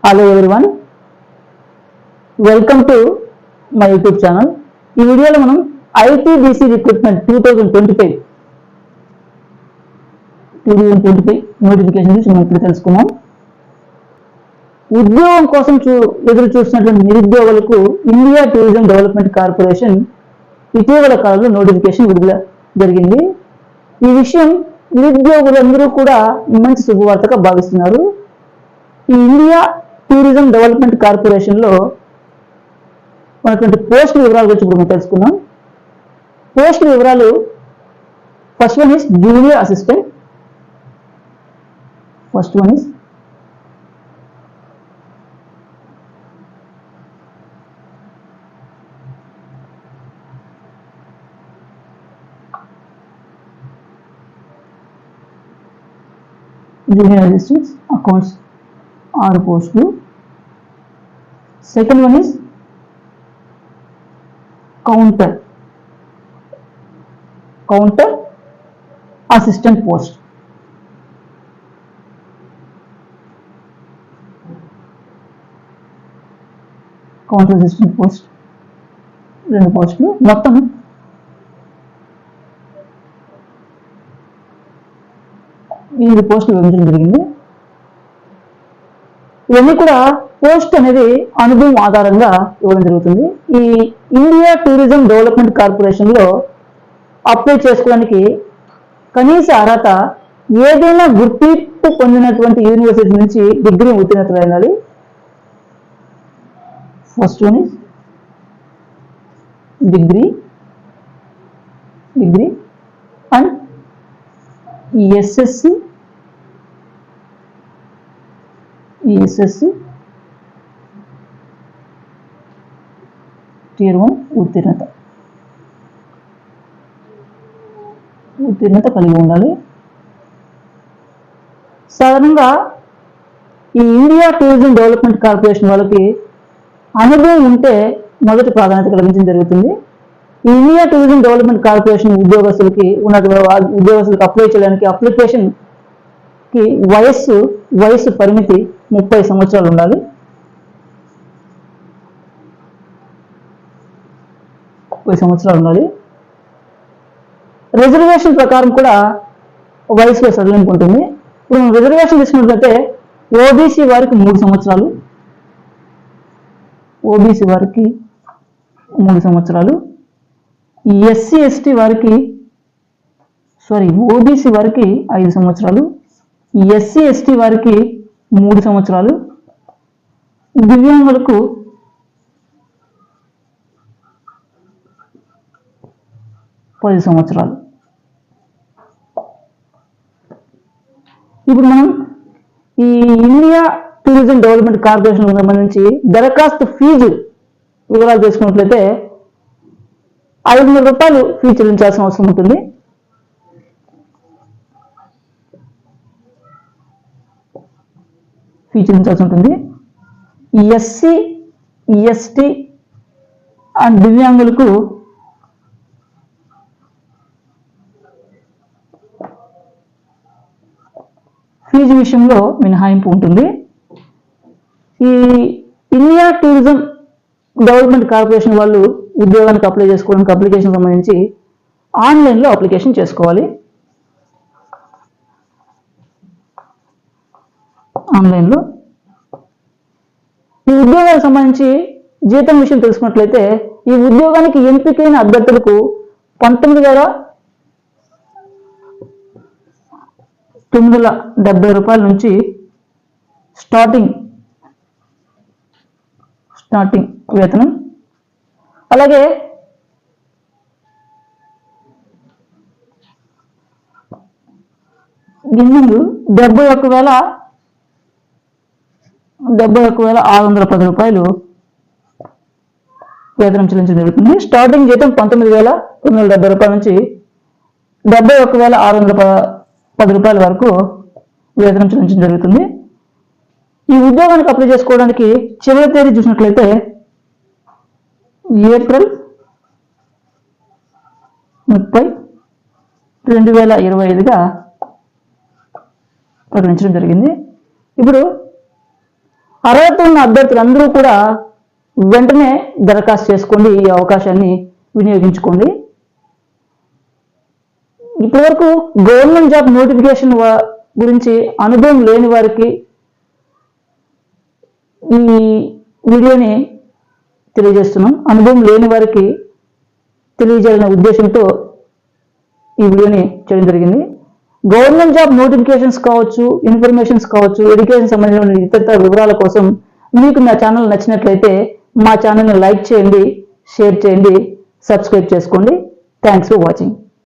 Hello everyone, welcome to my YouTube channel. ఈ వీడియోలో మనం ITDC రిక్రూట్మెంట్ 2025 నోటిఫికేషన్ గురించి మనం ఇప్పుడు తెలుసుకుందాం. ఉద్యోగం కోసం ఎదురు చూస్తున్నటువంటి నిరుద్యోగులకు ఇండియా టూరిజం డెవలప్మెంట్ కార్పొరేషన్ ఇటీవల కాలంలో నోటిఫికేషన్ విడుదల జరిగింది. ఈ విషయం నిరుద్యోగులందరూ కూడా మంచి శుభవార్తగా భావిస్తున్నారు. ఈ ఇండియా టూరిజం డెవలప్మెంట్ కార్పొరేషన్ లో ఉన్నటువంటి పోస్టుల వివరాల గురించి ఇప్పుడు మనం తెలుసుకుందాం. పోస్టుల వివరాలు, first one is junior assistant, first one is junior assistants accounts 6 పోస్టులు. Second one is counter assistant post. Counter assistant post 2 పోస్టులు. మొత్తం 8 పోస్టులు విభజించడం జరిగింది. ఇవన్నీ కూడా పోస్ట్ అనేది అనుభవం ఆధారంగా ఇవ్వడం జరుగుతుంది. ఈ ఇండియా టూరిజం డెవలప్మెంట్ కార్పొరేషన్ లో అప్లై చేసుకోవడానికి కనీస అర్హత ఏదైనా గుర్తింపు పొందినటువంటి యూనివర్సిటీ నుంచి డిగ్రీ ఉత్తీర్ణత ఉండాలి. First one is degree and SSC Tier 1 ఉత్తీర్ణత కలిగి ఉండాలి. సాధారణంగా ఈ ఇండియా టూరిజం డెవలప్మెంట్ కార్పొరేషన్ వాళ్ళకి అనుభవం ఉంటే మొదటి ప్రాధాన్యత కలిగించడం జరుగుతుంది. ఈ ఇండియా టూరిజం డెవలప్మెంట్ కార్పొరేషన్ ఉద్యోగస్తులకు అప్లై చేయడానికి అప్లికేషన్ కి వయస్సు పరిమితి 30 సంవత్సరాలు ఉండాలి. రిజర్వేషన్ ప్రకారం కూడా వయసులో సడలింపు ఉంటుంది. ఇప్పుడు రిజర్వేషన్ తీసుకున్నట్లయితే ఓబీసీ వారికి 3 సంవత్సరాలు, ఎస్సీ ఎస్టీ వారికి ఓబీసీ వారికి 5 సంవత్సరాలు, ఎస్సీ ఎస్టీ వారికి 3 సంవత్సరాలు, దివ్యాంగులకు 10 సంవత్సరాలు. ఇప్పుడు మనం ఈ ఇండియా టూరిజం డెవలప్మెంట్ కార్పొరేషన్ సంబంధించి దరఖాస్తు ఫీజు వివరాలు తీసుకున్నట్లయితే 500 రూపాయలు ఫీజు చెల్లించాల్సిన అవసరం ఉంటుంది. ఎస్సీ ఎస్టీ అండ్ దివ్యాంగులకు ఫీజు విషయంలో మినహాయింపు ఉంటుంది. ఈ ఇండియా టూరిజం డెవలప్మెంట్ కార్పొరేషన్ వాళ్ళు ఉద్యోగానికి అప్లై చేసుకోవడానికి అప్లికేషన్ సంబంధించి ఆన్లైన్లో అప్లికేషన్ చేసుకోవాలి. ఆన్లైన్లో ఈ ఉద్యోగాలకు సంబంధించి జీతం విషయం తెలుసుకున్నట్లయితే ఈ ఉద్యోగానికి ఎంపికైన అభ్యర్థులకు 19,970 రూపాయల నుంచి స్టార్టింగ్ వేతనం. అలాగే గిన్నింగ్ 71,610 రూపాయలు వేతనం చెల్లించడం జరుగుతుంది. స్టార్టింగ్ జీతం 19,970 రూపాయల నుంచి 71,610 రూపాయల వరకు వేతనం చెల్లించడం జరుగుతుంది. ఈ ఉద్యోగానికి అప్లై చేసుకోవడానికి చివరి తేదీ చూసినట్లయితే ఏప్రిల్ 30, 2025గా ప్రకటించడం జరిగింది. ఇప్పుడు అర్హత ఉన్న అభ్యర్థులందరూ కూడా వెంటనే దరఖాస్తు చేసుకోండి, ఈ అవకాశాన్ని వినియోగించుకోండి. ఇప్పటివరకు గవర్నమెంట్ జాబ్ నోటిఫికేషన్ గురించి అనుభవం లేని వారికి ఈ వీడియోని తెలియజేస్తున్నాం. అనుభవం లేని వారికి తెలియజేయాలనే ఉద్దేశంతో ఈ వీడియోని చేయడం జరిగింది. గవర్నమెంట్ జాబ్ నోటిఫికేషన్స్ కావచ్చు, ఇన్ఫర్మేషన్స్ కావచ్చు, ఎడ్యుకేషన్ సంబంధించిన ఇతర వివరాల కోసం మీకు నా ఛానల్ నచ్చినట్లయితే మా ఛానల్ని లైక్ చేయండి, షేర్ చేయండి, సబ్స్క్రైబ్ చేసుకోండి. Thanks for watching.